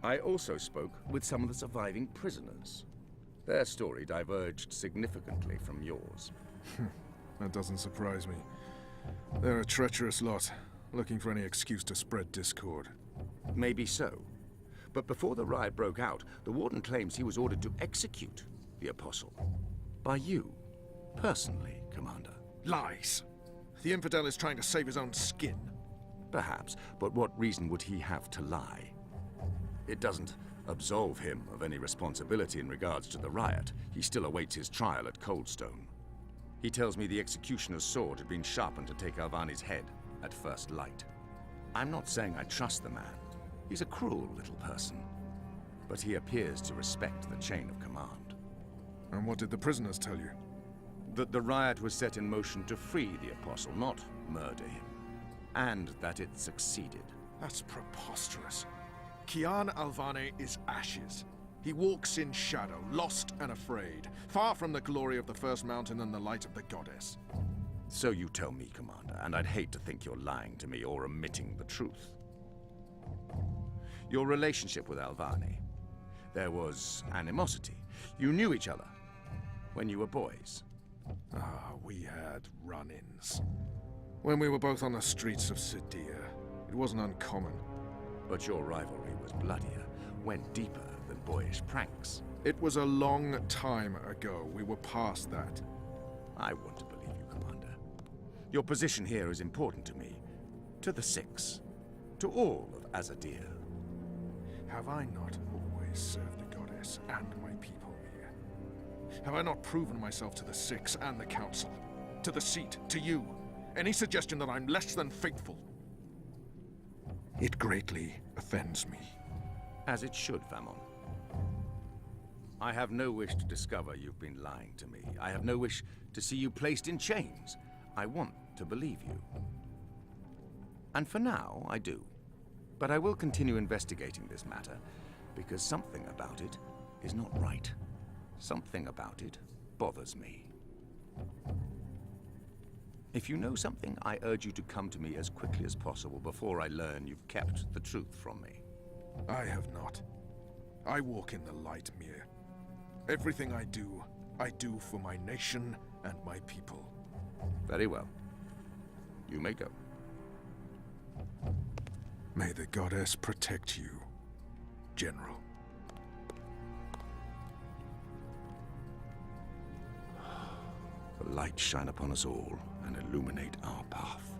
I also spoke with some of the surviving prisoners. Their story diverged significantly from yours. That doesn't surprise me. They're a treacherous lot, looking for any excuse to spread discord. Maybe so. But before the riot broke out, the Warden claims he was ordered to execute the Apostle. By you, personally, Commander. Lies! The infidel is trying to save his own skin. Perhaps, but what reason would he have to lie? It doesn't absolve him of any responsibility in regards to the riot. He still awaits his trial at Coldstone. He tells me the executioner's sword had been sharpened to take Alvani's head at first light. I'm not saying I trust the man. He's a cruel little person. But he appears to respect the chain of command. And what did the prisoners tell you? That the riot was set in motion to free the Apostle, not murder him. And that it succeeded. That's preposterous. Kian Alvane is ashes. He walks in shadow, lost and afraid, far from the glory of the First Mountain and the light of the Goddess. So you tell me, Commander, and I'd hate to think you're lying to me or omitting the truth. Your relationship with Alvane. There was animosity. You knew each other when you were boys. Ah, we had run-ins. When we were both on the streets of Sidia, it wasn't uncommon. But your rivalry was bloodier, went deeper than boyish pranks. It was a long time ago. We were past that. I want to believe you, Commander. Your position here is important to me, to the Six, to all of Azadir. Have I not always served the Goddess and my people here? Have I not proven myself to the Six and the Council? To the Seat, to you? Any suggestion that I'm less than faithful? It greatly offends me. As it should, Famon. I have no wish to discover you've been lying to me. I have no wish to see you placed in chains. I want to believe you. And for now, I do. But I will continue investigating this matter, because something about it is not right. Something about it bothers me. If you know something, I urge you to come to me as quickly as possible before I learn you've kept the truth from me. I have not. I walk in the light, Mir. Everything I do for my nation and my people. Very well. You may go. May the Goddess protect you, General. The light shine upon us all and illuminate our path.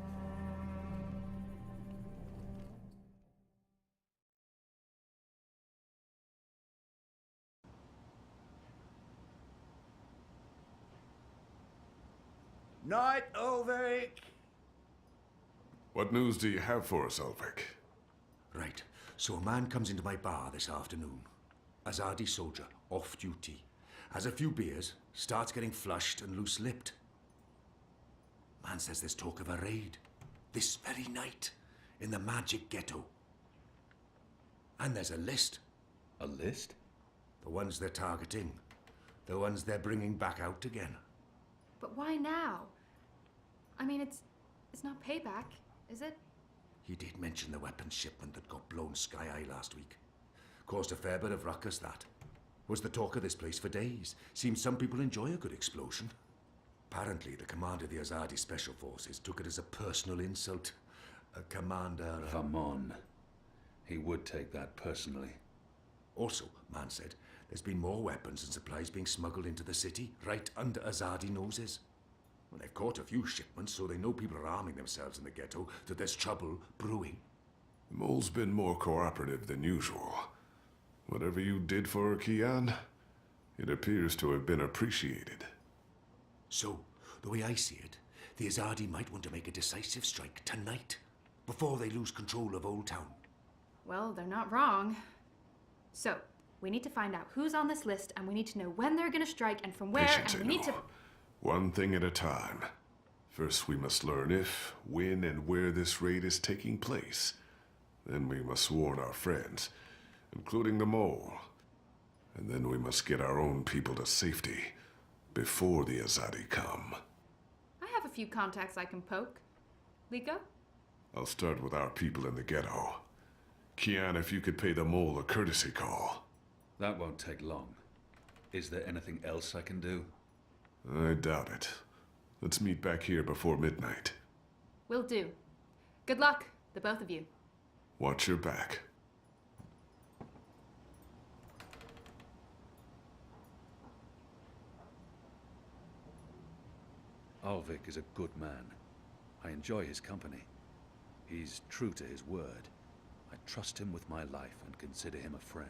Night, Ulrich! What news do you have for us, Ulrich? Right, so a man comes into my bar this afternoon. Azadi soldier, off duty. Has a few beers, starts getting flushed and loose-lipped. Man says there's talk of a raid, this very night, in the Magic Ghetto. And there's a list. A list? The ones they're targeting. The ones they're bringing back out again. But why now? I mean, it's not payback, is it? He did mention the weapons shipment that got blown sky-high last week. Caused a fair bit of ruckus, that. Was the talk of this place for days. Seems some people enjoy a good explosion. Apparently, the commander of the Azadi Special Forces took it as a personal insult. Commander... Come on. He would take that personally. Also, man said, there's been more weapons and supplies being smuggled into the city, right under Azadi noses. Well, they've caught a few shipments, so they know people are arming themselves in the ghetto, that there's trouble brewing. The mole's been more cooperative than usual. Whatever you did for her, Kian, it appears to have been appreciated. So, the way I see it, the Azadi might want to make a decisive strike tonight, before they lose control of Old Town. Well, they're not wrong. So, we need to find out who's on this list, and we need to know when they're gonna strike and from where, Patience, and we need to... One thing at a time. First we must learn if, when, and where this raid is taking place. Then we must warn our friends, including the mole. And then we must get our own people to safety before the Azadi come. I have a few contacts I can poke. Liko? I'll start with our people in the ghetto. Kian, if you could pay the mole a courtesy call. That won't take long. Is there anything else I can do? I doubt it. Let's meet back here before midnight. Will do. Good luck, the both of you. Watch your back. Alvik is a good man. I enjoy his company. He's true to his word. I trust him with my life and consider him a friend.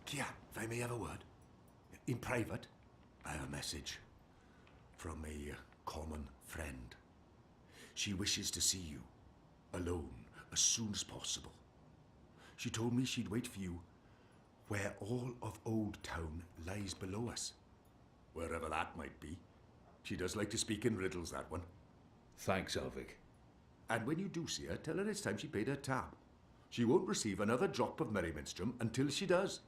Kian, if I may have a word. In private, I have a message from a common friend. She wishes to see you, alone, as soon as possible. She told me she'd wait for you where all of Old Town lies below us. Wherever that might be. She does like to speak in riddles, that one. Thanks, Alvik. And when you do see her, tell her it's time she paid her tab. She won't receive another drop of Merryminstrom until she does.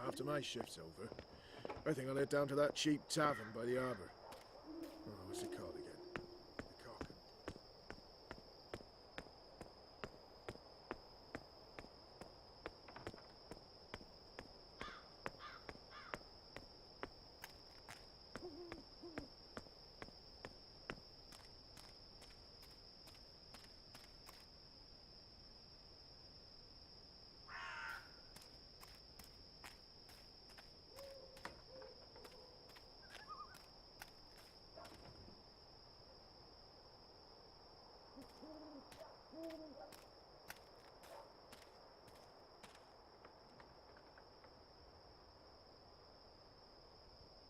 After my shift's over, I think I'll head down to that cheap tavern by the harbour. Oh, what's it called again? The Cock.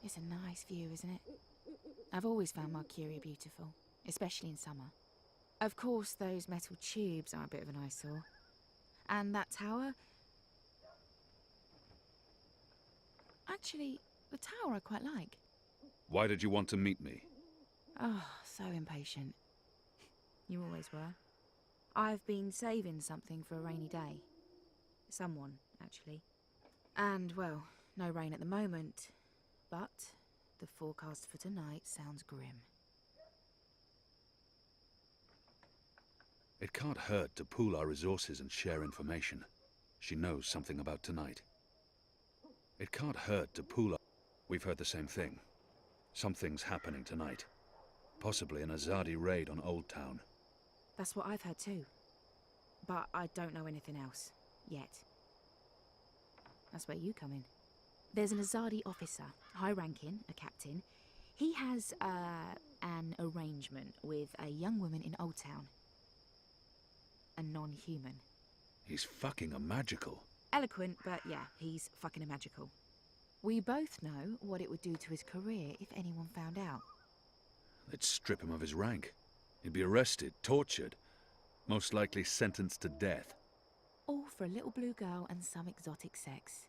It's a nice view, isn't it? I've always found Marcuria beautiful, especially in summer. Of course, those metal tubes are a bit of an eyesore. And that tower... Actually, the tower I quite like. Why did you want to meet me? Oh, so impatient. You always were. I've been saving something for a rainy day. Someone, actually. And, well, no rain at the moment. But the forecast for tonight sounds grim. It can't hurt to pool our resources and share information. She knows something about tonight. It can't hurt to pool our... We've heard the same thing. Something's happening tonight. Possibly an Azadi raid on Old Town. That's what I've heard too. But I don't know anything else. Yet. That's where you come in. There's an Azadi officer, high-ranking, a captain. He has, an arrangement with a young woman in Old Town. A non-human. He's fucking a magical. Eloquent, but yeah, he's fucking magical. We both know what it would do to his career if anyone found out. They'd strip him of his rank. He'd be arrested, tortured, most likely sentenced to death. All for a little blue girl and some exotic sex.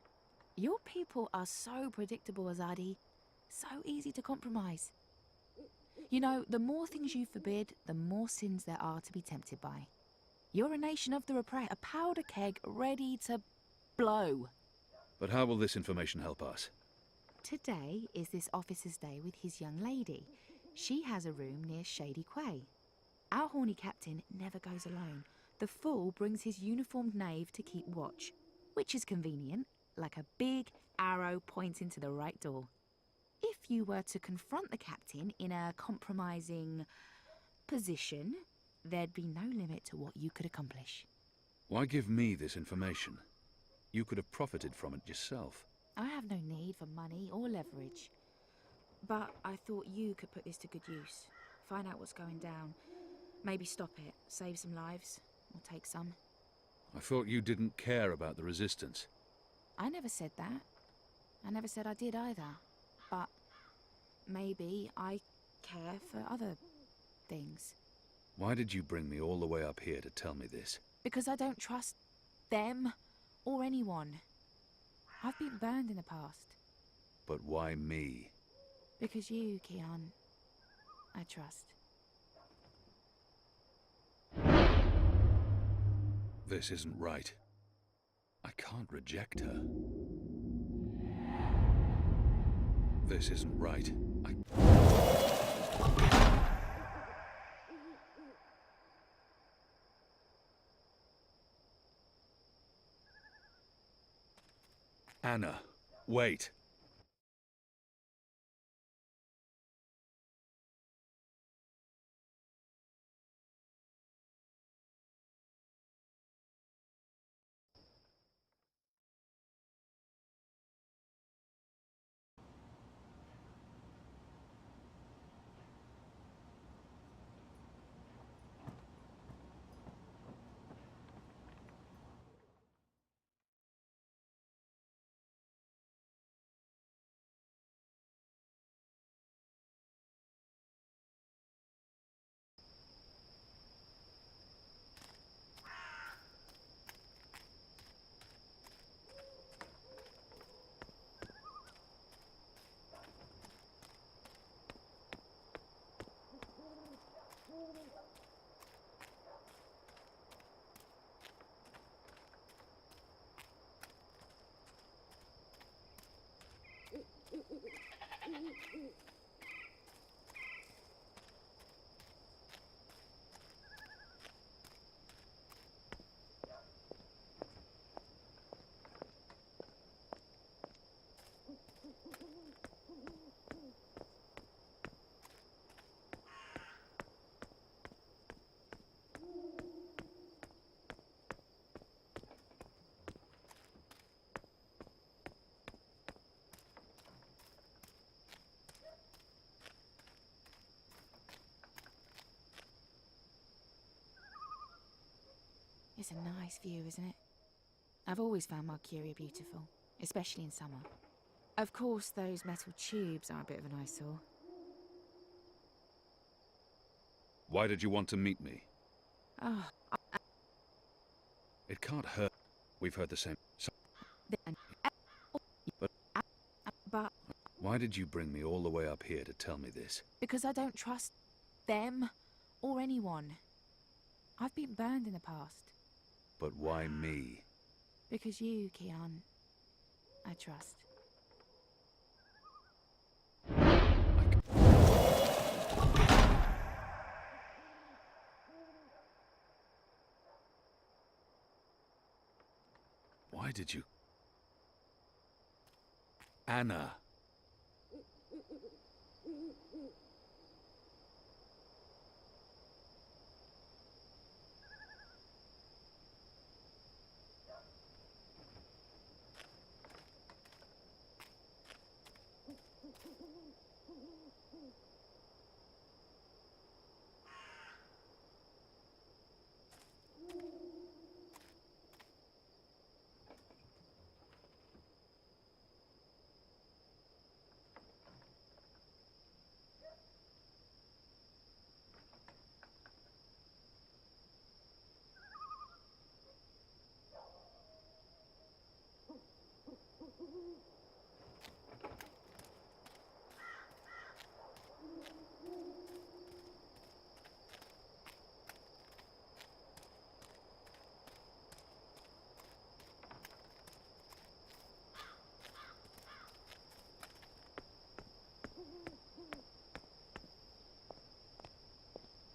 Your people are so predictable, Azadi. So easy to compromise. You know, the more things you forbid, the more sins there are to be tempted by. You're a nation of the repressed, a powder keg ready to blow. But how will this information help us? Today is this officer's day with his young lady. She has a room near Shady Quay. Our horny captain never goes alone. The fool brings his uniformed knave to keep watch, which is convenient, like a big arrow pointing to the right door. If you were to confront the captain in a compromising position, there'd be no limit to what you could accomplish. Why give me this information? You could have profited from it yourself. I have no need for money or leverage. But I thought you could put this to good use. Find out what's going down. Maybe stop it, save some lives, or take some. I thought you didn't care about the resistance. I never said that. I never said I did either. But maybe I care for other things. Why did you bring me all the way up here to tell me this? Because I don't trust them or anyone. I've been burned in the past. But why me? Because you, Kian, I trust. This isn't right. I can't reject her. This isn't right. Anna, wait. It's a nice view, isn't it? I've always found Marcuria beautiful, especially in summer. Of course, those metal tubes are a bit of an eyesore. Why did you want to meet me? Oh, It can't hurt. We've heard the same. but Why did you bring me all the way up here to tell me this? because I don't trust them or anyone. I've been burned in the past. But why me? Because you, Kian, I trust. Why did you... Anna.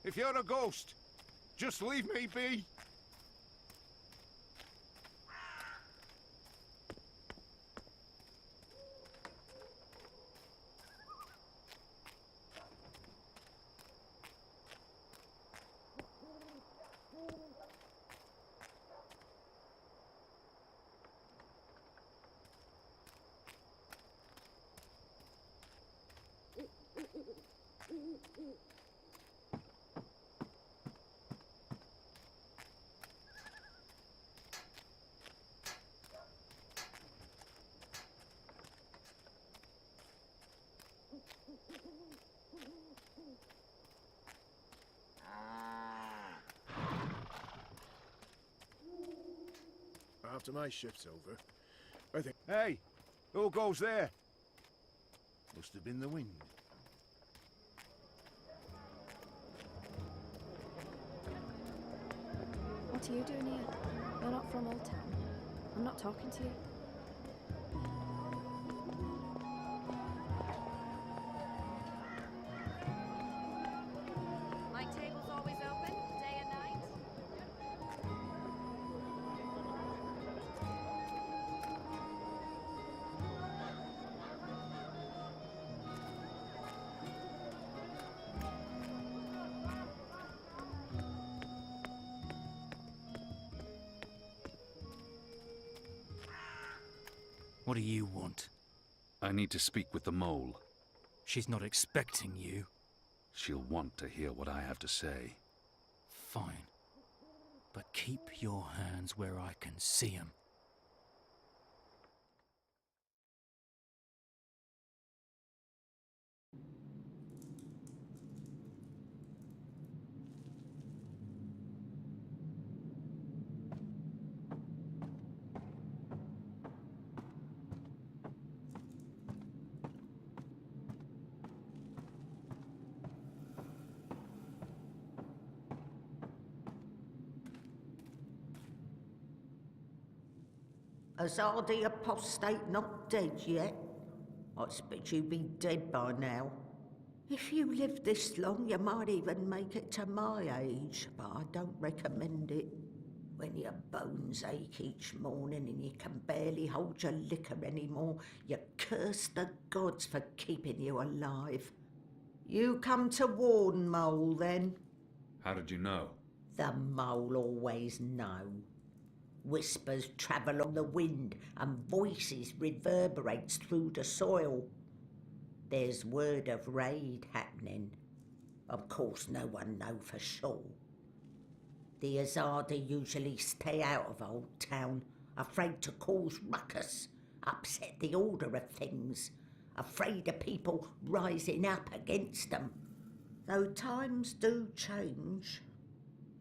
If you're a ghost, just leave me be. After my shift's over, I think... Hey, who goes there? Must have been the wind. What are you doing here? You're not from Old Town. I'm not talking to you. My table's always open, day and night. What do you want? I need to speak with the mole. She's not expecting you. She'll want to hear what I have to say. Fine. But keep your hands where I can see 'em. Azadi apostate not dead yet? I expect you'd be dead by now. If you live this long, you might even make it to my age, but I don't recommend it. When your bones ache each morning and you can barely hold your liquor anymore, you curse the gods for keeping you alive. You come to warn Mole, then? How did you know? The Mole always know. Whispers travel on the wind and voices reverberates through the soil. There's word of raid happening. Of course no one know for sure. The Azadi usually stay out of Old Town, afraid to cause ruckus, upset the order of things, afraid of people rising up against them. Though times do change.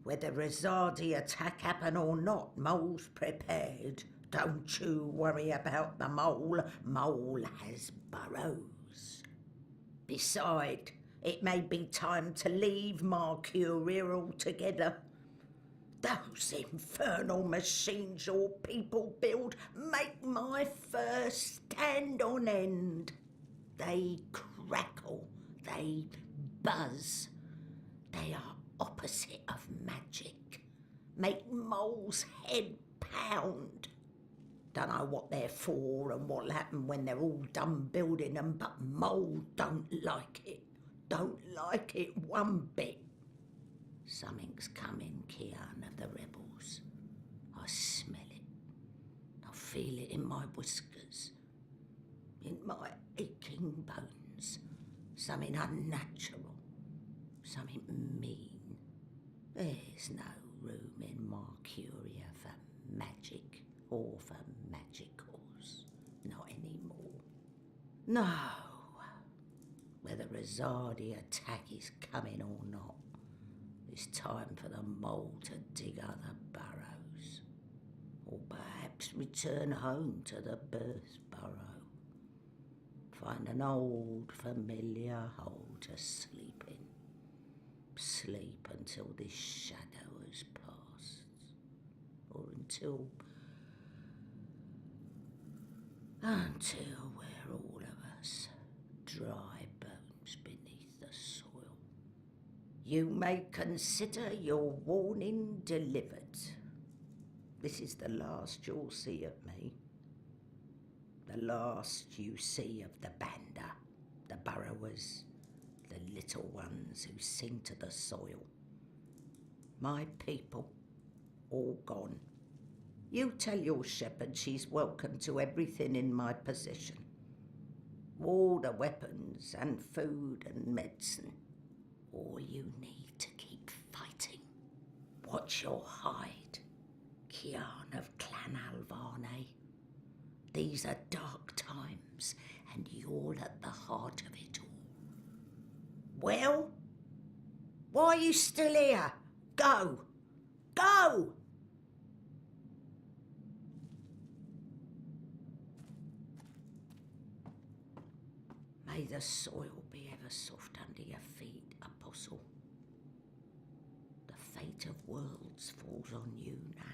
Whether Azadi attack happen or not, Mole's prepared. Don't you worry about the Mole. Mole has burrows. Beside, it may be time to leave Mercuria altogether. Those infernal machines your people build make my fur stand on end. They crackle, they buzz. They are opposite of magic. Make Mole's head pound. Dunno what they're for and what'll happen when they're all done building them, but Mole don't like it. Don't like it one bit. Something's coming, Kian of the rebels. I smell it. I feel it in my whiskers. In my aching bones. Something unnatural. Something mean. There's no room in Mercuria for magic or for magicals. Not anymore. No. Whether Azadi attack is coming or not, it's time for the Mole to dig other burrows. Or perhaps return home to the birth burrow. Find an old familiar hole to sleep in. Sleep until this shadow has passed. Or until we're all of us dry bones beneath the soil. You may consider your warning delivered. This is the last you'll see of me. The last you see of the Banda, the burrowers, the little ones who sing to the soil. My people, all gone. You tell your shepherd she's welcome to everything in my possession. All the weapons and food and medicine. All you need to keep fighting. Watch your hide, Kian of Clan Alvarne. These are dark times, and you're at the heart of it all. Well? Why are you still here? Go! Go! May the soil be ever soft under your feet, Apostle. The fate of worlds falls on you now.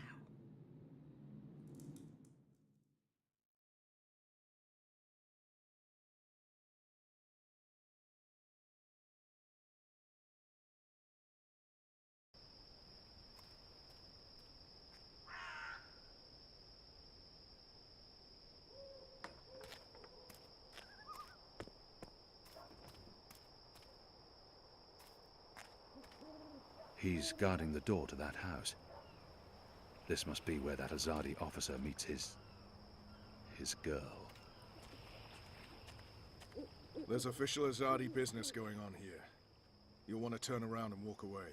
He's guarding the door to that house. This must be where that Azadi officer meets his girl. There's official Azadi business going on here. You'll want to turn around and walk away.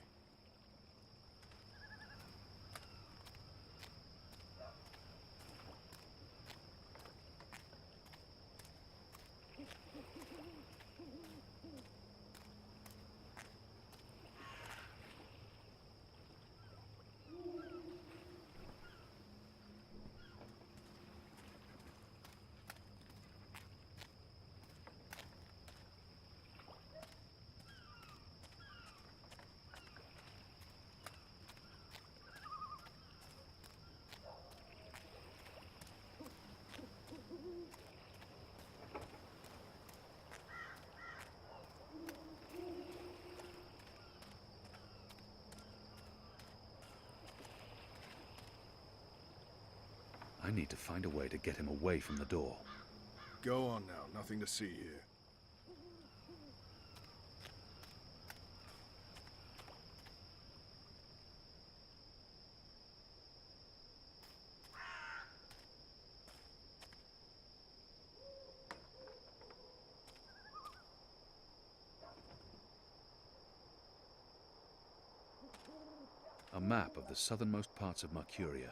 I need to find a way to get him away from the door. Go on now, nothing to see here. A map of the southernmost parts of Mercuria.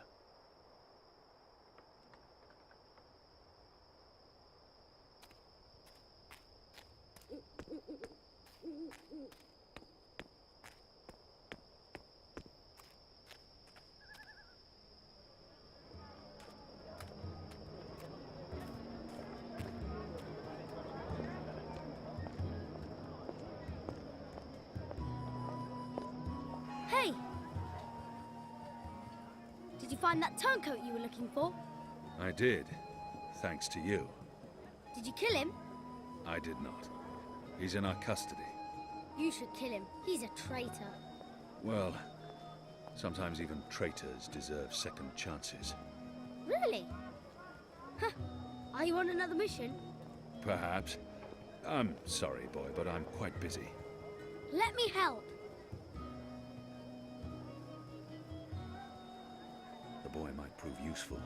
Hey! Did you find that turncoat you were looking for? I did, thanks to you. Did you kill him? I did not. He's in our custody. You should kill him. He's a traitor. Well, sometimes even traitors deserve second chances. Really? Huh. Are you on another mission? Perhaps. I'm sorry, boy, but I'm quite busy. Let me help. The boy might prove useful,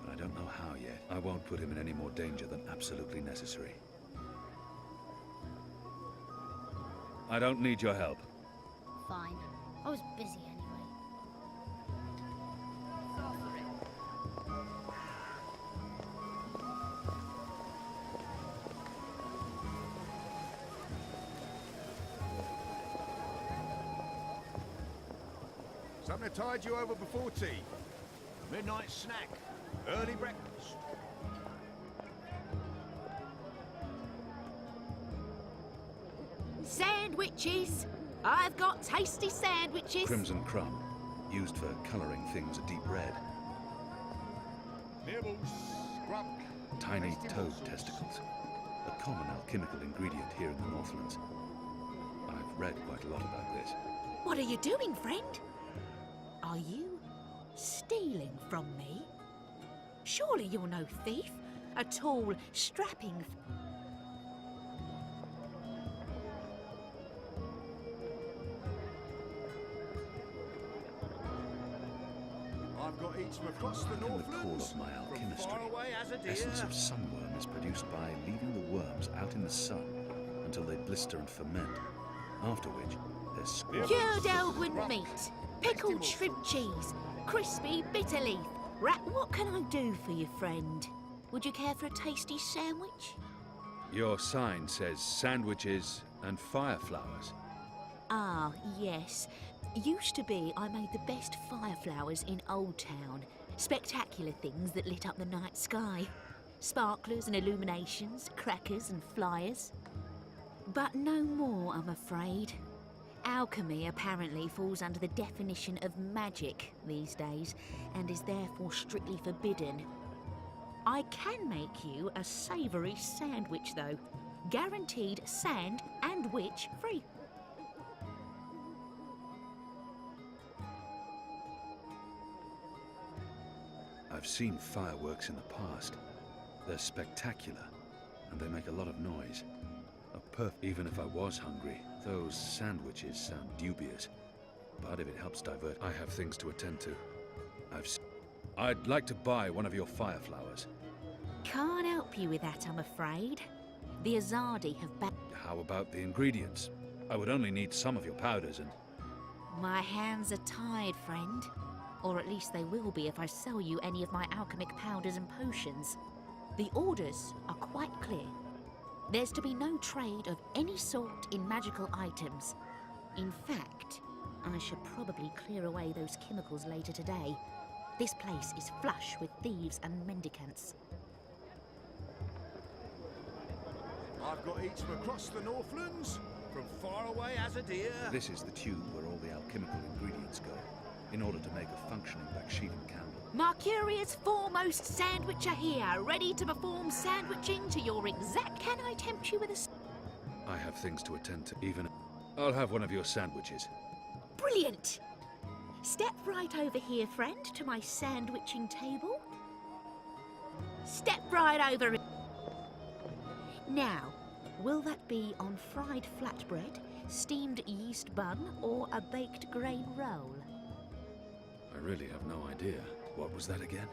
but I don't know how yet. I won't put him in any more danger than absolutely necessary. I don't need your help. Fine. I was busy anyway. Something to tide you over before tea. A midnight snack. Early breakfast. Sandwiches! I've got tasty sandwiches! Crimson crumb, used for colouring things a deep red. Nibbles, grub. Tiny toad testicles, a common alchemical ingredient here in the Northlands. I've read quite a lot about this. What are you doing, friend? Are you stealing from me? Surely you're no thief. A tall, strapping... I've got each from across the In the call Northlands. of my From alchemistry, far away as a deer. essence of sunworm is produced by leaving the worms out in the sun until they blister and ferment, after which they're squashed. Cured Elwyn meat, pickled shrimp cheese, crispy bitter leaf. What can I do for you, friend? Would you care for a tasty sandwich? Your sign says sandwiches and fire flowers. Ah, yes. Used to be I made the best fire flowers in Old Town. Spectacular things that lit up the night sky. Sparklers and illuminations, crackers and flyers. But no more, I'm afraid. Alchemy apparently falls under the definition of magic these days, and is therefore strictly forbidden. I can make you a savoury sandwich, though. Guaranteed sand and witch free. I've seen fireworks in the past. They're spectacular, and they make a lot of noise. Even if I was hungry, those sandwiches sound dubious. But if it helps divert, I have things to attend to. I'd like to buy one of your fire flowers. Can't help you with that, I'm afraid. The Azadi have How about the ingredients? I would only need some of your powders and... My hands are tied, friend. Or at least they will be if I sell you any of my alchemic powders and potions. The orders are quite clear. There's to be no trade of any sort in magical items. In fact, I should probably clear away those chemicals later today. This place is flush with thieves and mendicants. I've got each from across the Northlands. From far away as a deer. This is the tube where all the alchemical ingredients go, in order to make a functioning Bakshivan candle. Mercuria's foremost sandwicher here, ready to perform sandwiching to your exact... Can I tempt you with a... I have things to attend to, even... I'll have one of your sandwiches. Brilliant! Step right over here, friend, to my sandwiching table. Step right over... Now, will that be on fried flatbread, steamed yeast bun, or a baked grain roll? I really have no idea. What was that again?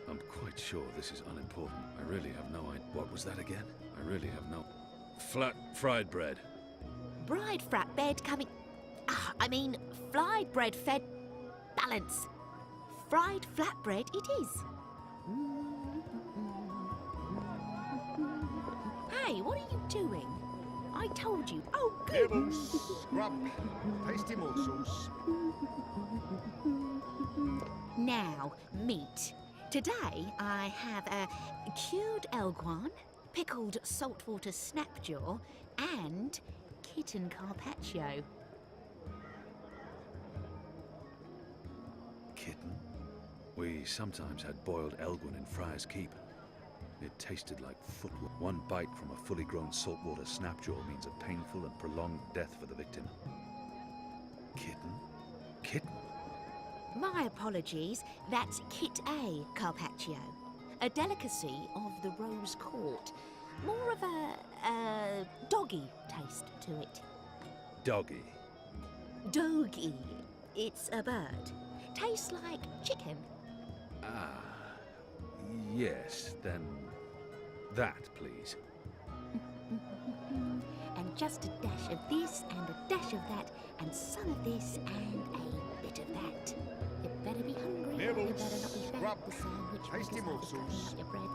I'm quite sure this is unimportant. I really have no idea. What was that again? I really have no... fried bread. Fried flatbread coming... fried bread fed... Balance. Fried flatbread it is. Hey, what are you doing? I told you. Oh, good. Nibbles, scrub, tasty morsels. Now, meat. Today I have a cured elguan, pickled saltwater snapjaw, and kitten carpaccio. Kitten? We sometimes had boiled elguin in Friar's Keep. It tasted like footwood. One bite from a fully grown saltwater snapjaw means a painful and prolonged death for the victim. Kitten? Kitten? My apologies, that's Kit A carpaccio, a delicacy of the Rose Court. More of a doggy taste to it. Doggy. Doggy. It's a bird. Tastes like chicken. Ah. Yes, then... that, please. And just a dash of this and a dash of that and some of this and a bit of that. You better be hungry. Nibbles, You better not be fat. scrub, The sandwich tasty makers like to morsels. cut up your bread.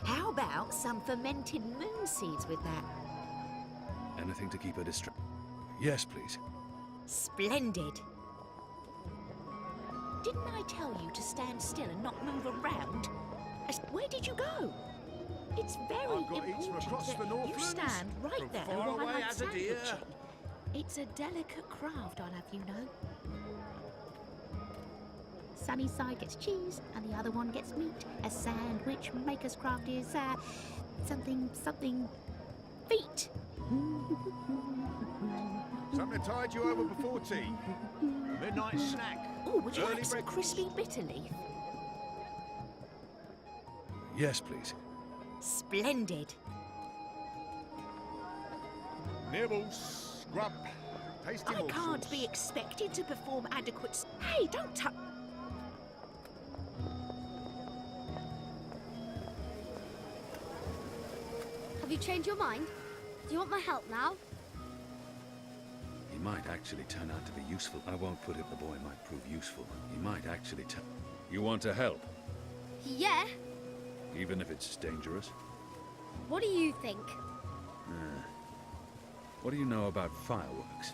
How about some fermented moon seeds with that? Anything to keep her distracted. Yes, please. Splendid. Didn't I tell you to stand still and not move around? Where did you go? It's very I've got each from important across that the you Northlands, stand right from there far while away I'm as a deer. sandwiching. It's a delicate craft, I'll have you know. Sunny side gets cheese, and the other one gets meat. A sandwich maker's craft is, something feet. Something tide you over before tea. Midnight snack. Oh, would you Early like some breakfast. crispy bitter leaf? Yes, please. Splendid. Nibbles, scrub, tasty I can't morsels. be expected to perform adequate... Hey, don't touch... Have you changed your mind? Do you want my help now? He might actually turn out to be useful. I won't put it the boy might prove useful. He might actually turn... You want to help? Yeah. Even if it's dangerous? What do you think? What do you know about fireworks?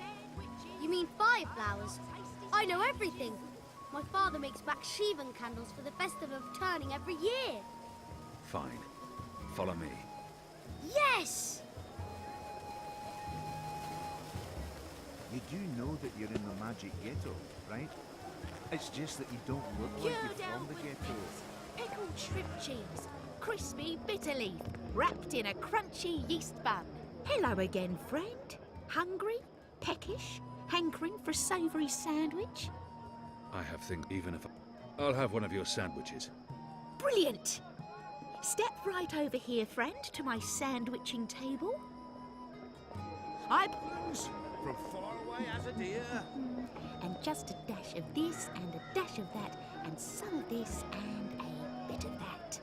You mean fireflowers? I know everything. My father makes backsheevan candles for the Festival of Turning every year. Fine. Follow me. Yes! You do know that you're in the magic ghetto, right? It's just that you don't look like Go you're down from the with ghetto. this. Pickled shrimp cheese, crispy bitter leaf, wrapped in a crunchy yeast bun. Hello again, friend. Hungry? Peckish? Hankering for a savoury sandwich? I have things even if... I'll have one of your sandwiches. Brilliant! Step right over here, friend, to my sandwiching table. From far away as a deer. And just a dash of this and a dash of that, and some of this and a bit of that.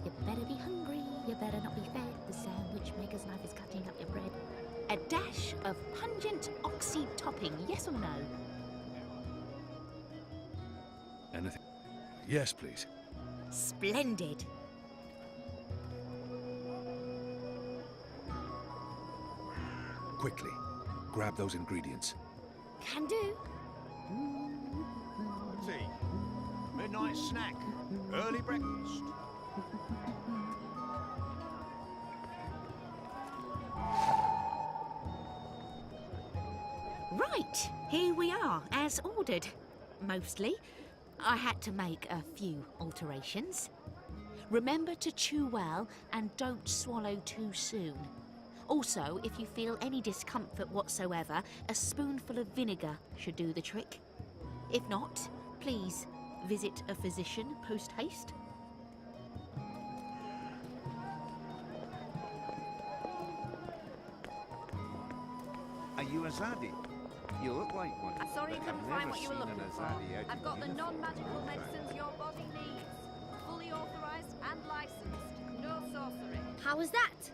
You better be hungry, you better not be fed. The sandwich maker's knife is cutting up your bread. A dash of pungent oxy topping, yes or no? Anything? Yes, please. Splendid. Quickly. Grab those ingredients. Can do. Tea. Midnight snack. Early breakfast. Right, here we are, as ordered. Mostly. I had to make a few alterations. Remember to chew well and don't swallow too soon. Also, if you feel any discomfort whatsoever, a spoonful of vinegar should do the trick. If not, please visit a physician post-haste. Are you a zaddy? You look like one. I'm sorry you but couldn't I've find never what you were seen looking an for. Azadi out I've in got the uniform. non-magical medicines your body needs. Fully authorized and licensed. No sorcery. How was that?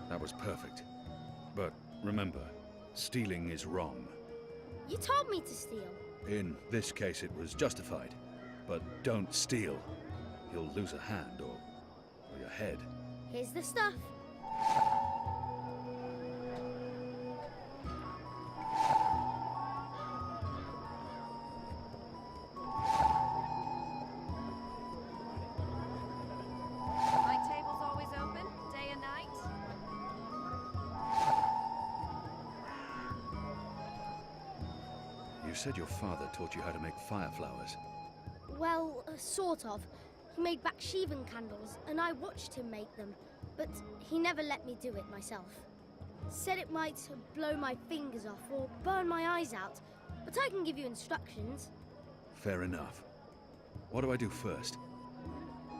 That was perfect. But remember, stealing is wrong. You told me to steal. In this case, it was justified. But don't steal. You'll lose a hand or your head. Here's the stuff. My table's always open, day and night. You said your father taught you how to make fireflowers. Well, sort of. He made backsheevan candles, and I watched him make them, but he never let me do it myself. Said it might blow my fingers off or burn my eyes out, but I can give you instructions. Fair enough. What do I do first?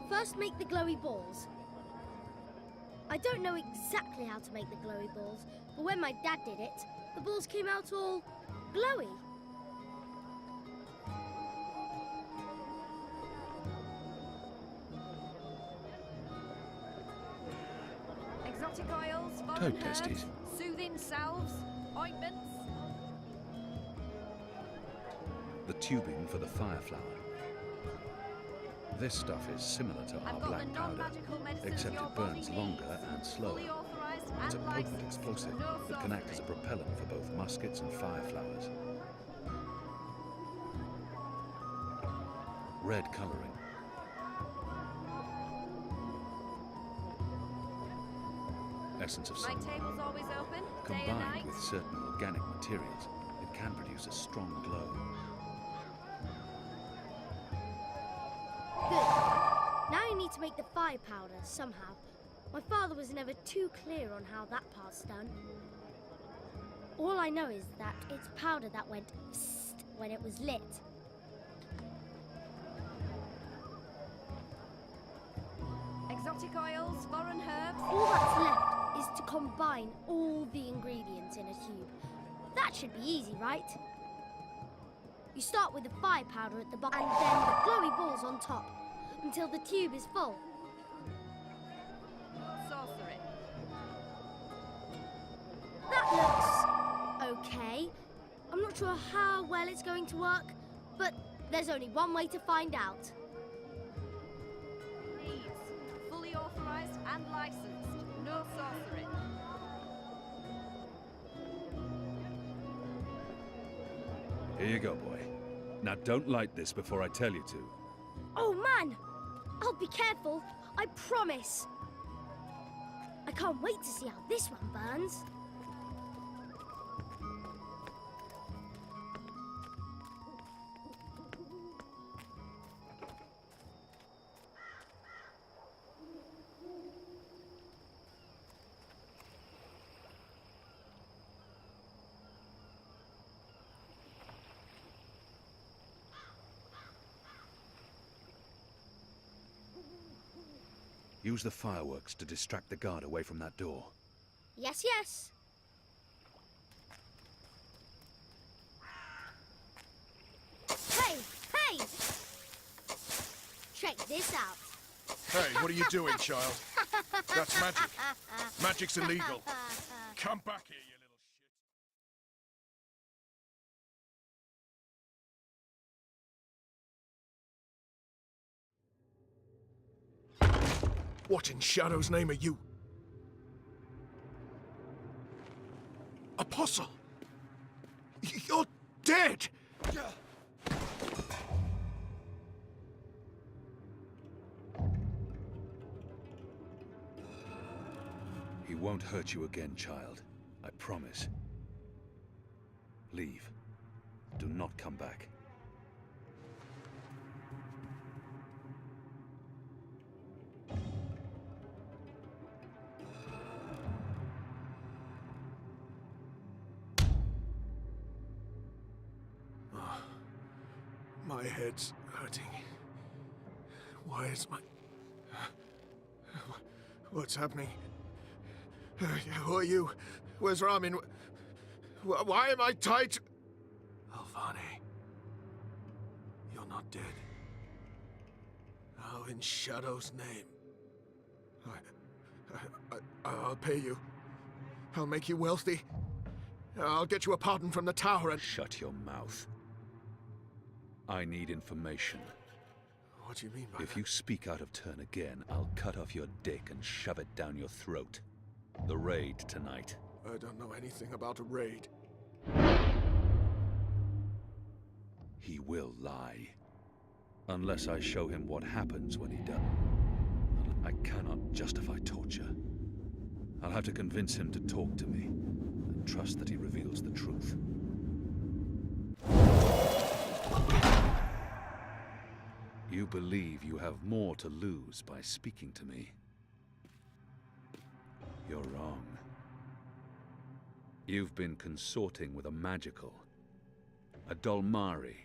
First, make the glowy balls. I don't know exactly how to make the glowy balls, but when my dad did it, the balls came out all glowy. Exotic oils, foreign Toad herbs, testes. soothing salves, ointments. The tubing for the fireflower. This stuff is similar to our I've got black the powder, non-magical medicines except your it burns body longer needs. and slower. Fully authorized It's a and potent licensed. explosive No that can act as a sorcery. propellant for both muskets and fireflowers. Red colouring. Essence of My sunlight. table's always open, day and Combined night. with certain organic materials, it can produce a strong glow. Good. Now you need to make the fire powder somehow. My father was never too clear on how that part's done. All I know is that it's powder that went psst when it was lit. Exotic oils, foreign herbs. All that's left is to combine all the ingredients in a tube. That should be easy, right? You start with the fire powder at the bottom and then the glowy balls on top until the tube is full. Sorcery. That looks okay. I'm not sure how well it's going to work, but there's only one way to find out. Needs. Fully authorized and licensed. No sorcery. Here you go, boy. Now don't light this before I tell you to. Oh man! I'll be careful, I promise. I can't wait to see how this one burns. Use the fireworks to distract the guard away from that door. Yes, yes. Hey, hey! Check this out. Hey, what are you doing, child? That's magic. Magic's illegal. Come back here, you little shit. What in Shadow's name are you? Apostle! You're dead! He won't hurt you again, child. I promise. Leave. Do not come back. My head's hurting. Why is my... What's happening? Who are you? Where's Ramin? Why am I tied to... Alvani. You're not dead. How in Shadow's name? I'll pay you. I'll make you wealthy. I'll get you a pardon from the tower and... Shut your mouth. I need information. What do you mean by If that? you speak out of turn again, I'll cut off your dick and shove it down your throat. The raid tonight. I don't know anything about a raid. He will lie. Unless I show him what happens when he does. I cannot justify torture. I'll have to convince him to talk to me and trust that he reveals the truth. You believe you have more to lose by speaking to me. You're wrong. You've been consorting with a magical, a Dolmari,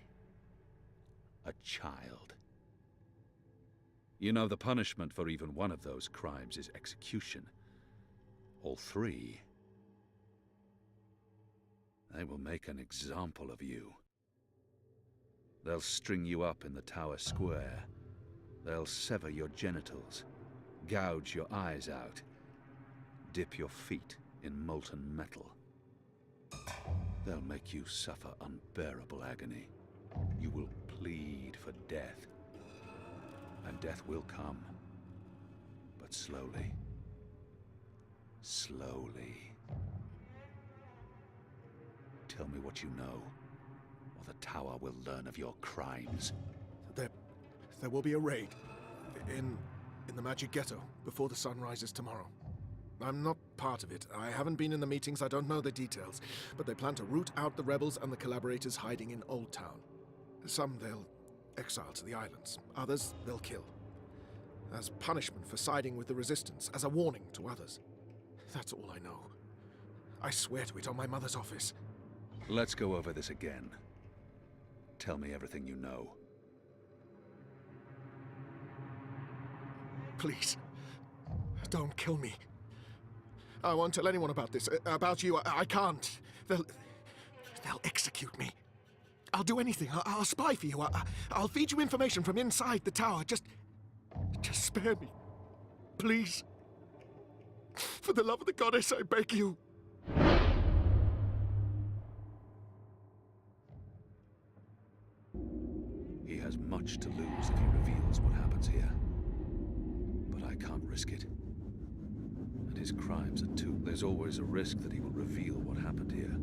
a child. You know the punishment for even one of those crimes is execution. All three, they will make an example of you. They'll string you up in the tower square. They'll sever your genitals, gouge your eyes out, dip your feet in molten metal. They'll make you suffer unbearable agony. You will plead for death. And death will come. But slowly. Slowly. Tell me what you know, or the tower will learn of your crimes. There will be a raid. In the Magic Ghetto, before the sun rises tomorrow. I'm not part of it. I haven't been in the meetings, I don't know the details. But they plan to root out the rebels and the collaborators hiding in Old Town. Some they'll exile to the islands. Others they'll kill. As punishment for siding with the resistance, as a warning to others. That's all I know. I swear to it on my mother's office. Let's go over this again. Tell me everything you know. Please, don't kill me. I won't tell anyone about this. About you, I can't. They'll execute me. I'll do anything. I'll spy for you. I'll feed you information from inside the tower. Just spare me. Please. For the love of the goddess, I beg you. He has much to lose if he reveals what happens here. But I can't risk it. And his crimes are too... There's always a risk that he will reveal what happened here.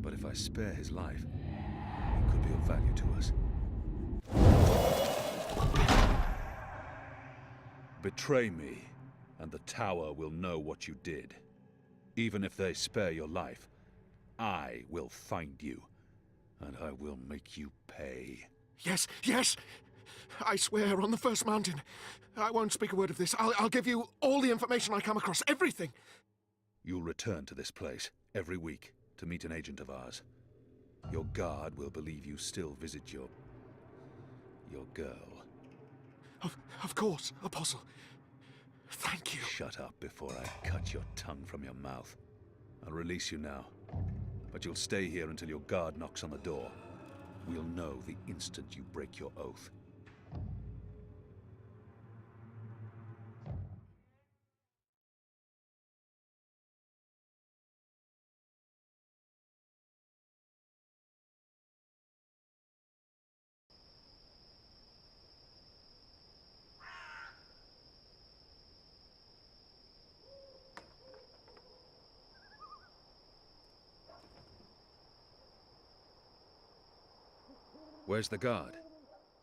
But if I spare his life, he could be of value to us. Betray me, and the tower will know what you did. Even if they spare your life, I will find you, and I will make you pay. Yes, yes! I swear on the first mountain. I won't speak a word of this. I'll give you all the information I come across, everything. You'll return to this place every week to meet an agent of ours. Your guard will believe you still visit your girl. Of course, Apostle. Thank you. Shut up before I cut your tongue from your mouth. I'll release you now, but you'll stay here until your guard knocks on the door. We'll know the instant you break your oath. Where's the guard?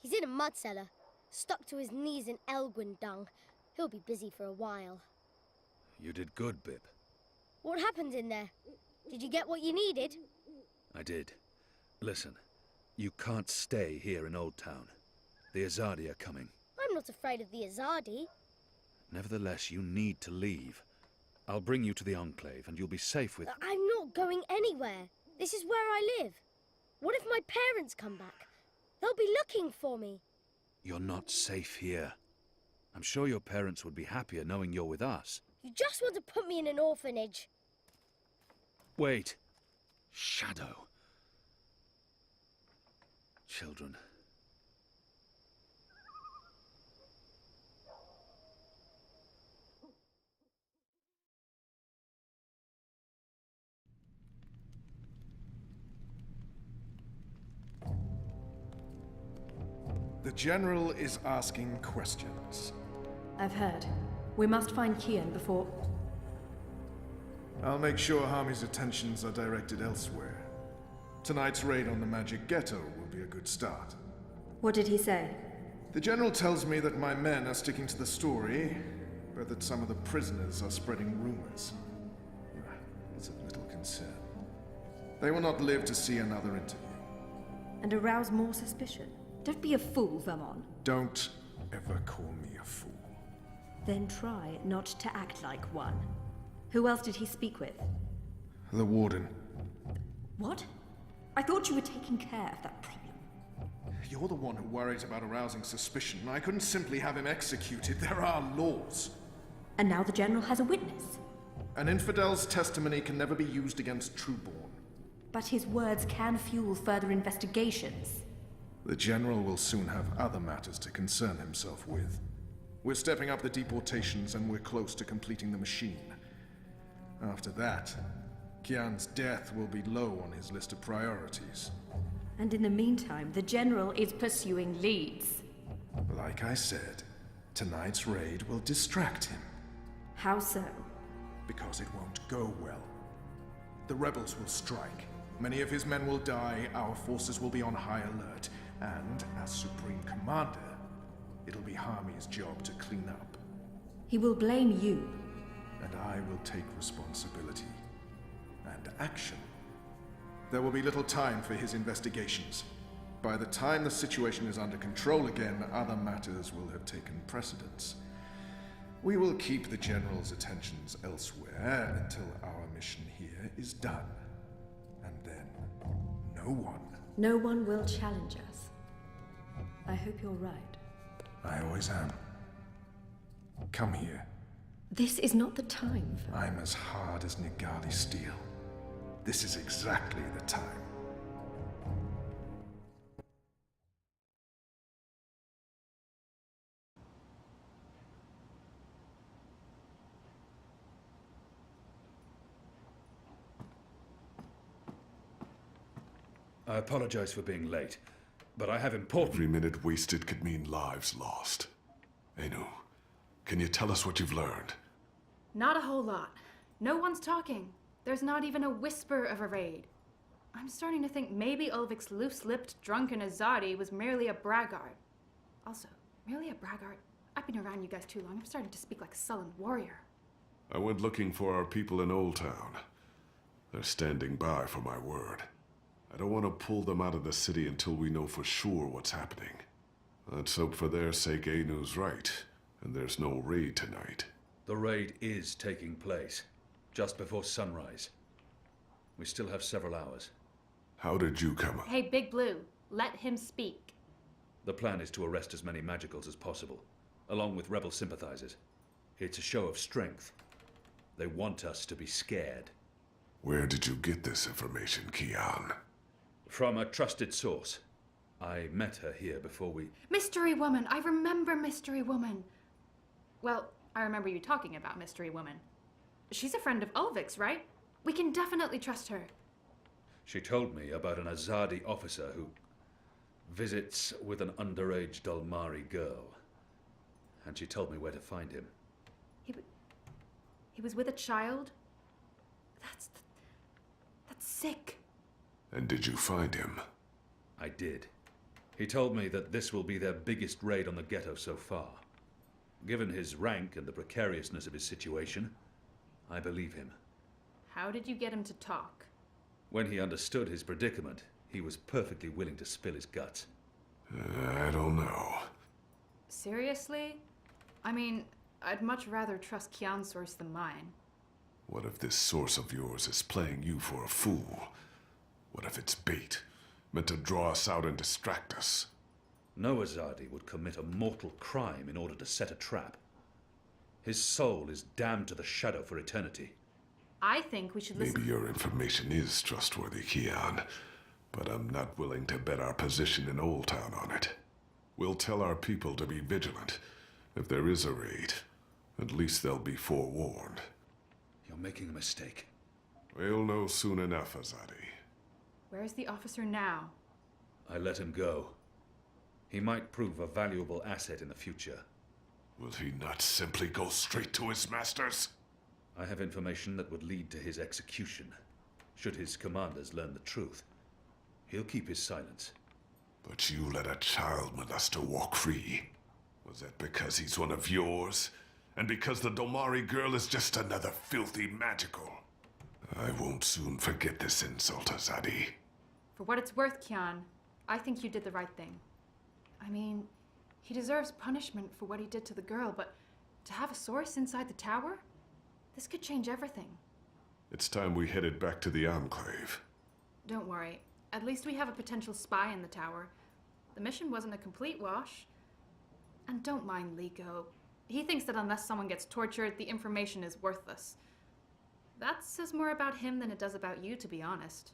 He's in a mud cellar, stuck to his knees in Elgwyn dung. He'll be busy for a while. You did good, Bib. What happened in there? Did you get what you needed? I did. Listen, you can't stay here in Old Town. The Azadi are coming. I'm not afraid of the Azadi. Nevertheless, you need to leave. I'll bring you to the Enclave, and you'll be safe with... I'm not going anywhere. This is where I live. What if my parents come back? They'll be looking for me. You're not safe here. I'm sure your parents would be happier knowing you're with us. You just want to put me in an orphanage. Wait. Shadow. Children. The General is asking questions. I've heard. We must find Kian before... I'll make sure Harmy's attentions are directed elsewhere. Tonight's raid on the Magic Ghetto will be a good start. What did he say? The General tells me that my men are sticking to the story, but that some of the prisoners are spreading rumors. It's of little concern. They will not live to see another interview. And arouse more suspicion? Don't be a fool, Vermont. Don't ever call me a fool. Then try not to act like one. Who else did he speak with? The Warden. What? I thought you were taking care of that problem. You're the one who worries about arousing suspicion. I couldn't simply have him executed. There are laws. And now the General has a witness. An infidel's testimony can never be used against Trueborn. But his words can fuel further investigations. The General will soon have other matters to concern himself with. We're stepping up the deportations and we're close to completing the machine. After that, Kian's death will be low on his list of priorities. And in the meantime, the General is pursuing leads. Like I said, tonight's raid will distract him. How so? Because it won't go well. The rebels will strike. Many of his men will die, our forces will be on high alert, and as Supreme Commander, it'll be Harmy's job to clean up. He will blame you. And I will take responsibility. And action. There will be little time for his investigations. By the time the situation is under control again, other matters will have taken precedence. We will keep the General's attentions elsewhere until our mission here is done. And then, No one will challenge us. I hope you're right. I always am. Come here. This is not the time for... I'm as hard as Nigali steel. This is exactly the time. I apologize for being late, but I have important... Every minute wasted could mean lives lost. Anu, can you tell us what you've learned? Not a whole lot. No one's talking. There's not even a whisper of a raid. I'm starting to think maybe Ulvik's loose-lipped, drunken Azadi was merely a braggart. Also, merely a braggart? I've been around you guys too long. I'm starting to speak like a sullen warrior. I went looking for our people in Old Town. They're standing by for my word. I don't want to pull them out of the city until we know for sure what's happening. Let's hope for their sake Anu's right, and there's no raid tonight. The raid is taking place, just before sunrise. We still have several hours. How did you come up? Hey, Big Blue, let him speak. The plan is to arrest as many magicals as possible, along with rebel sympathizers. It's a show of strength. They want us to be scared. Where did you get this information, Kian? From a trusted source. I met her here before we... Mystery Woman! I remember Mystery Woman! Well, I remember you talking about Mystery Woman. She's a friend of Ulvik's, right? We can definitely trust her. She told me about an Azadi officer who visits with an underage Dalmari girl. And she told me where to find him. He was with a child? That's sick. And did you find him? I did. He told me that this will be their biggest raid on the ghetto so far. Given his rank and the precariousness of his situation, I believe him. How did you get him to talk? When he understood his predicament, he was perfectly willing to spill his guts. I don't know. Seriously? I mean, I'd much rather trust Kian's source than mine. What if this source of yours is playing you for a fool? What if it's bait, meant to draw us out and distract us? No Azadi would commit a mortal crime in order to set a trap. His soul is damned to the shadow for eternity. I think we should listen... Maybe your information is trustworthy, Kian, but I'm not willing to bet our position in Old Town on it. We'll tell our people to be vigilant. If there is a raid, at least they'll be forewarned. You're making a mistake. We'll know soon enough, Azadi. Where's the officer now? I let him go. He might prove a valuable asset in the future. Will he not simply go straight to his masters? I have information that would lead to his execution. Should his commanders learn the truth, he'll keep his silence. But you let a child molester walk free. Was that because he's one of yours? And because the Domari girl is just another filthy magical? I won't soon forget this insult, Azadi. For what it's worth, Kian, I think you did the right thing. I mean, he deserves punishment for what he did to the girl, but to have a source inside the tower? This could change everything. It's time we headed back to the Enclave. Don't worry. At least we have a potential spy in the tower. The mission wasn't a complete wash. And don't mind Liko. He thinks that unless someone gets tortured, the information is worthless. That says more about him than it does about you, to be honest.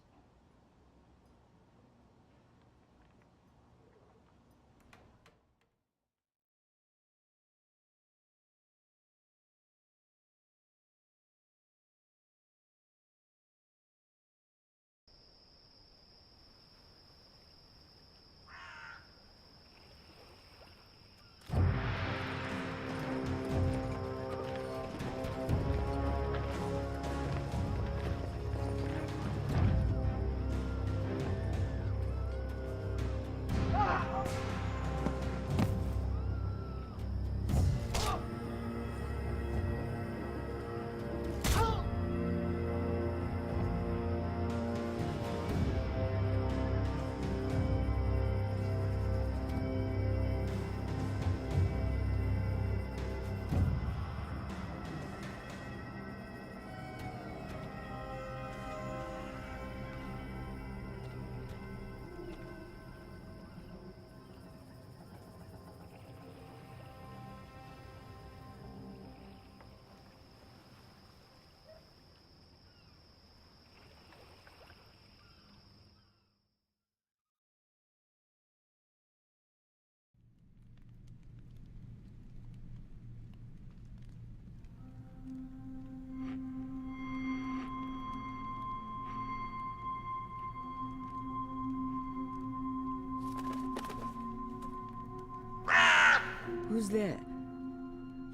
Who's there?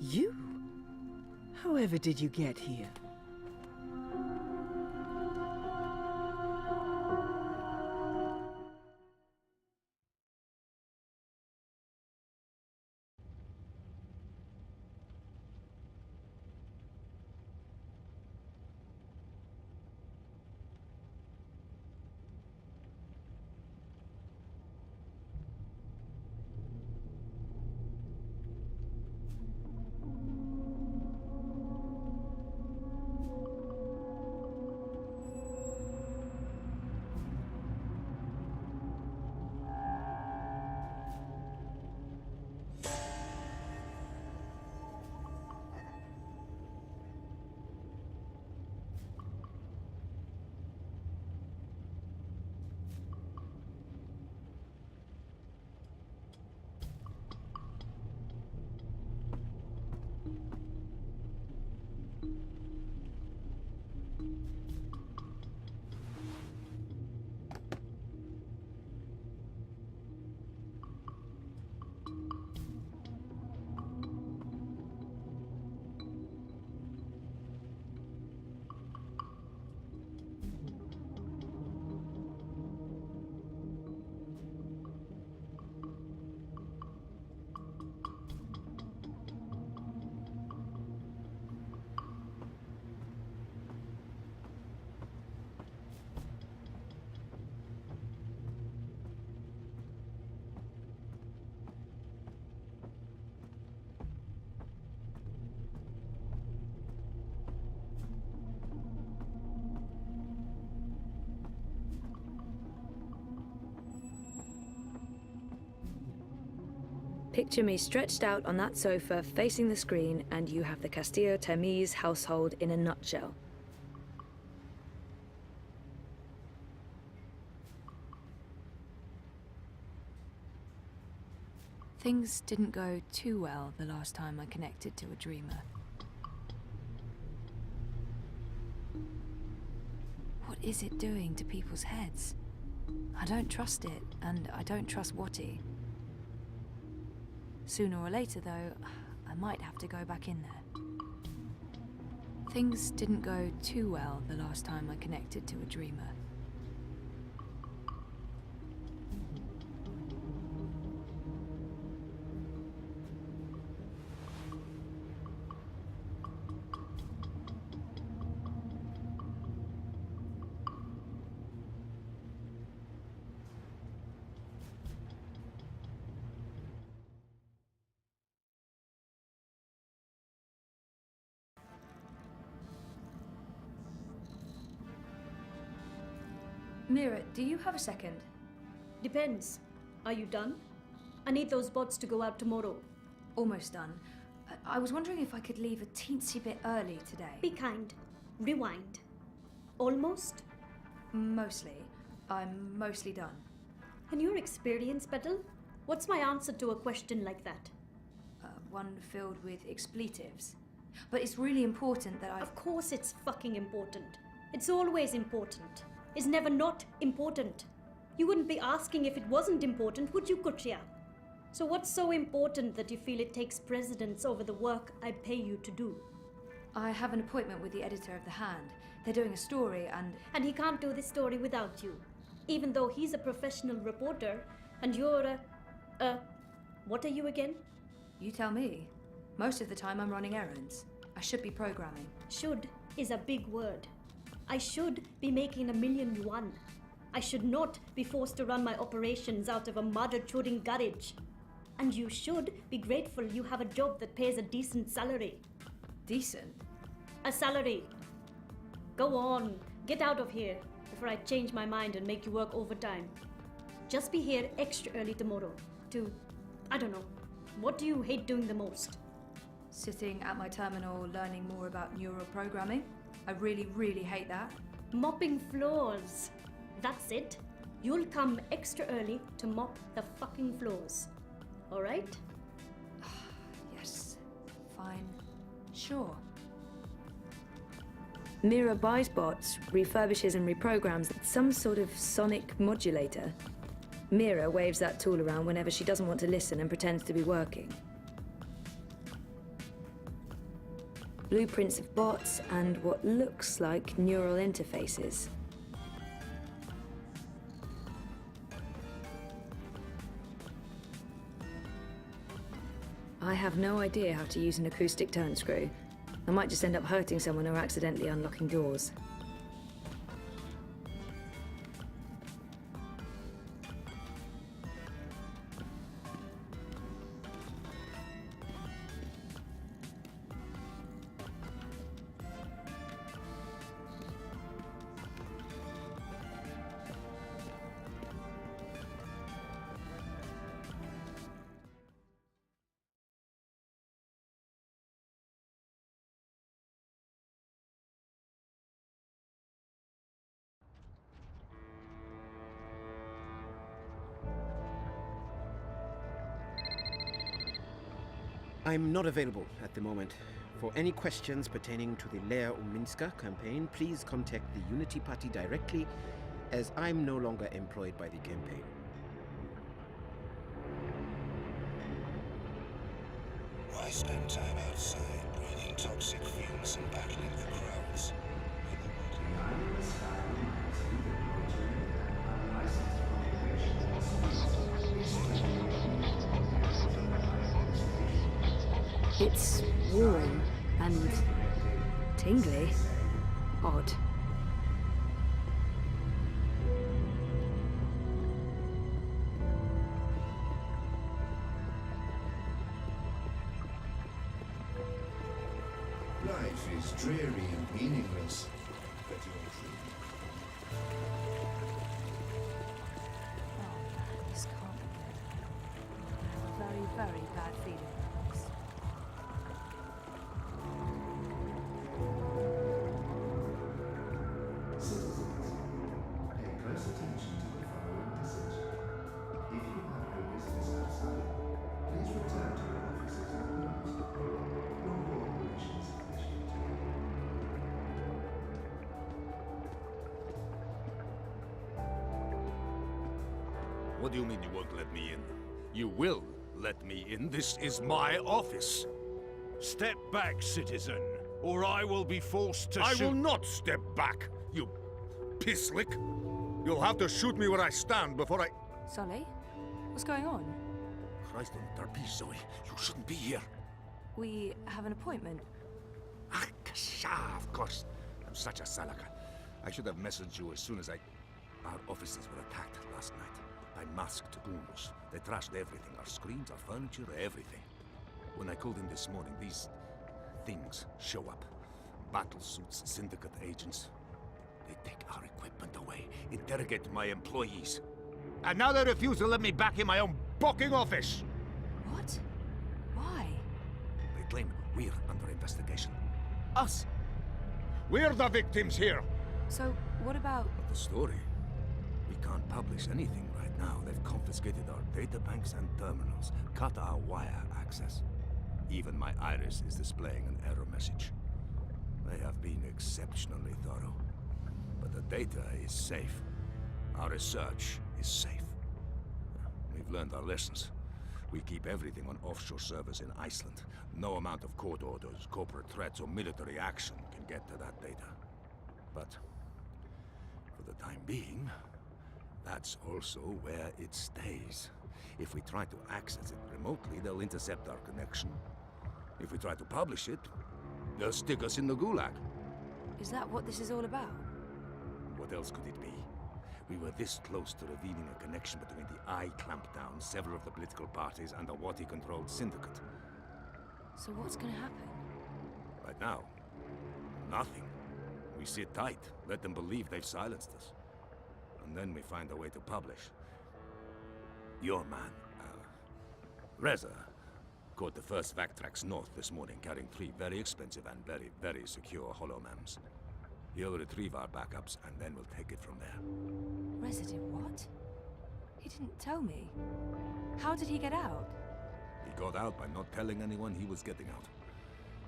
You? However did you get here? Picture me stretched out on that sofa facing the screen, and you have the Castillo Termes household in a nutshell. Things didn't go too well the last time I connected to a dreamer. What is it doing to people's heads? I don't trust it, and I don't trust Watty. Sooner or later, though, I might have to go back in there. Things didn't go too well the last time I connected to a dreamer. Mira, do you have a second? Depends. Are you done? I need those bots to go out tomorrow. Almost done. I was wondering if I could leave a teensy bit early today. Be kind. Rewind. Almost? Mostly. I'm mostly done. In your experience, Petal, what's my answer to a question like that? One filled with expletives. But it's really important that I... Of course it's fucking important. It's always important. It's never not important. You wouldn't be asking if it wasn't important, would you, Kutria? So what's so important that you feel it takes precedence over the work I pay you to do? I have an appointment with the editor of The Hand. They're doing a story and... And he can't do this story without you. Even though he's a professional reporter and you're what are you again? You tell me. Most of the time I'm running errands. I should be programming. Should is a big word. I should be making $1,000,000. I should not be forced to run my operations out of a mother-chuding garage. And you should be grateful you have a job that pays a decent salary. Decent? A salary. Go on, get out of here before I change my mind and make you work overtime. Just be here extra early tomorrow to, I don't know, what do you hate doing the most? Sitting at my terminal learning more about neural programming. I really, really hate that. Mopping floors. That's it. You'll come extra early to mop the fucking floors. Alright? Yes. Fine. Sure. Mira buys bots, refurbishes and reprograms some sort of sonic modulator. Mira waves that tool around whenever she doesn't want to listen and pretends to be working. blueprints of bots, and what looks like neural interfaces. I have no idea how to use an acoustic turn screw. I might just end up hurting someone or accidentally unlocking doors. I'm not available at the moment. For any questions pertaining to the Leia Uminska campaign, please contact the Unity Party directly, as I'm no longer employed by the campaign. Why spend time outside breathing toxic fumes and battling the crowds? It's warm and tingly. Odd. Life is dreary and meaningless, but you're free. This can't be good. I have a very, very bad feeling about this. Citizens, pay close attention to the following message. If you have no business outside, please return to your offices and homes. Your cooperation is appreciated. What do you mean you won't let me in? You will let me in. This is my office. Step back, citizen, or I will be forced to I shoot. will not step back, you pisslick. You'll have to shoot me where I stand before I... Sully? What's going on? Christ on Tarpees, Zoe. You shouldn't be here. We have an appointment. Ah, kasha, of course. I'm such a salaka. I should have messaged you as soon as I... Our offices were attacked last night by masked goons. They trashed everything. Our screens, our furniture, everything. When I called in this morning, these things show up. Battle suits, syndicate agents. They take our equipment away, interrogate my employees. And now they refuse to let me back in my own booking office! What? Why? They claim we're under investigation. Us! We're the victims here! So, what about... The story? We can't publish anything right now. They've confiscated our databanks and terminals, cut our wire access. Even my iris is displaying an error message. They have been exceptionally thorough. But the data is safe. Our research is safe. We've learned our lessons. We keep everything on offshore servers in Iceland. No amount of court orders, corporate threats, or military action can get to that data. But for the time being, that's also where it stays. If we try to access it remotely, they'll intercept our connection. If we try to publish it, they'll stick us in the gulag. Is that what this is all about? What else could it be? We were this close to revealing a connection between the Eye clampdown, several of the political parties, and the Wati-controlled syndicate. So what's gonna happen? Right now, nothing. We sit tight, let them believe they've silenced us. And then we find a way to publish. Your man, Reza, caught the first Vactrax north this morning, carrying 3 very expensive and very, very secure holomems. He'll retrieve our backups, and then we'll take it from there. Resident what? He didn't tell me. How did he get out? He got out by not telling anyone he was getting out.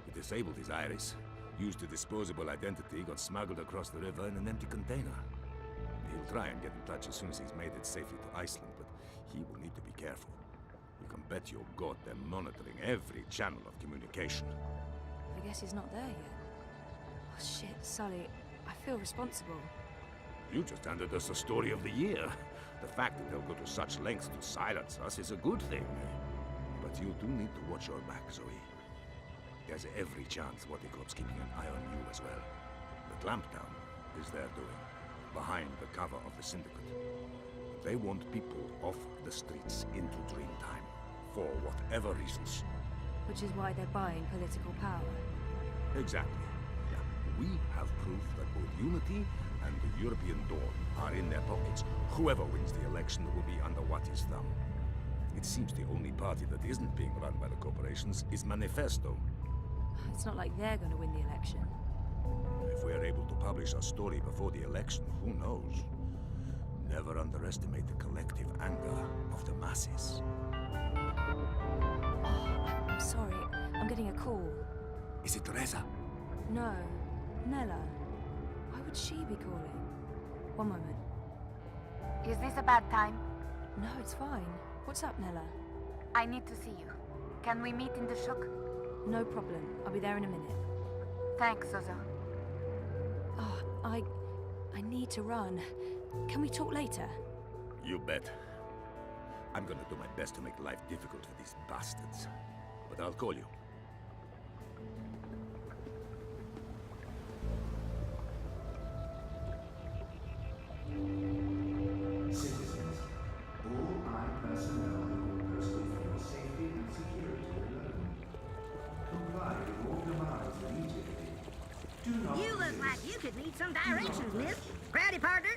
He disabled his iris, used a disposable identity, got smuggled across the river in an empty container. He'll try and get in touch as soon as he's made it safely to Iceland, but he will need to be careful. You can bet your God they're monitoring every channel of communication. guess he's not there yet. Oh shit, Sully. I feel responsible. You just handed us the story of the year. The fact that they'll go to such lengths to silence us is a good thing. But you do need to watch your back, Zoe. There's every chance Watercorp's keeping an eye on you as well. The clampdown is their doing, behind the cover of the Syndicate. They want people off the streets into Dreamtime, for whatever reasons. Which is why they're buying political power. Exactly. Yeah. We have proof that both Unity and the European Dawn are in their pockets. Whoever wins the election will be under Wati's thumb. It seems the only party that isn't being run by the corporations is Manifesto. It's not like they're going to win the election. If we are able to publish our story before the election, who knows? Never underestimate the collective anger of the masses. Oh, I'm sorry. I'm getting a call. Is it Reza? No. Nella. Why would she be calling? One moment. Is this a bad time? No, it's fine. What's up, Nella? I need to see you. Can we meet in the shuk? No problem. I'll be there in a minute. Thanks, Zozo. Oh, I need to run. Can we talk later? You bet. I'm gonna do my best to make life difficult for these bastards. But I'll call you. Citizens, all I personnel are posted for your safety and security alone. Comply with all commands immediately. Do not You look like you could need some directions, miss. Ready, partner?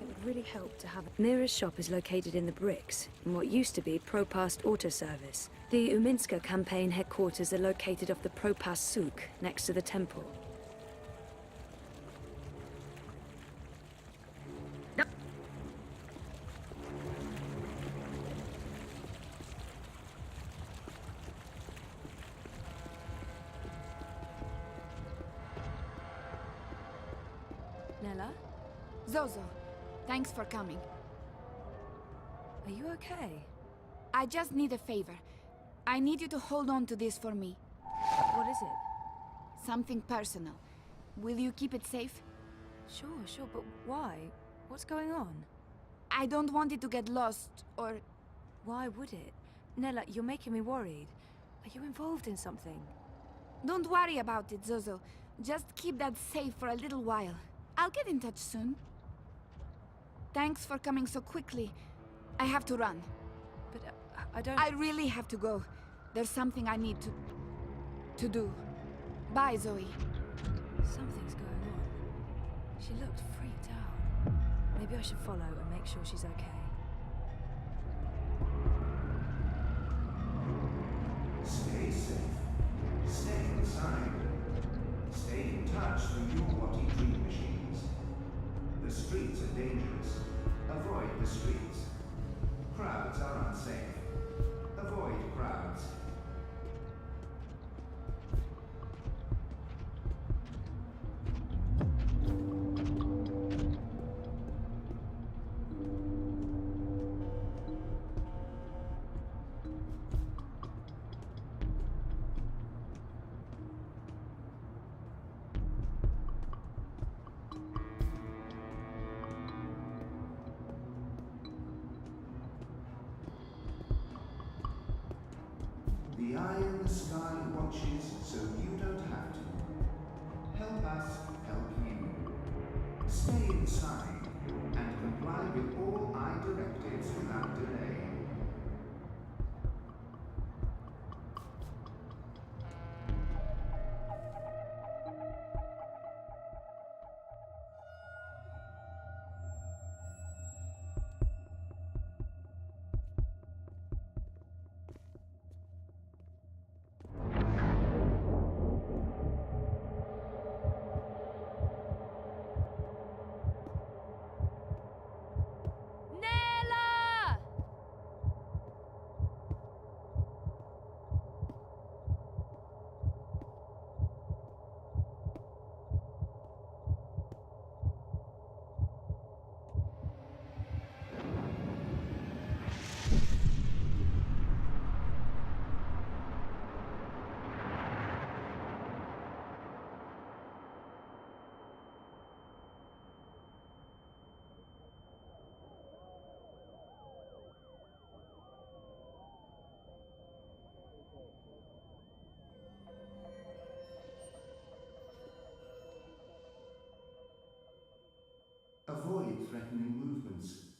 It would really help to have... Nearest shop is located in the bricks, in what used to be Propast Auto Service. The Uminska campaign headquarters are located off the Propast Souk, next to the temple. Nella? Zozo, thanks for coming. Are you okay? I just need a favor. I need you to hold on to this for me. What is it? Something personal. Will you keep it safe? Sure, but why? What's going on? I don't want it to get lost, or... Why would it? Nella, you're making me worried. Are you involved in something? Don't worry about it, Zozo. Just keep that safe for a little while. I'll get in touch soon. Thanks for coming so quickly. I have to run. But I don't... I really have to go. There's something I need to do. Bye, Zoe. Something's going on. She looked freaked out. Maybe I should follow and make sure she's okay. Stay safe. Stay inside. Stay in touch through your Wati dream machines. The streets are dangerous. Avoid the streets. Crowds are unsafe. Avoid crowds. The eye in the sky watches so you don't have to. Help us help you. Stay inside and comply with all eye directives without delay. Avoid threatening movements.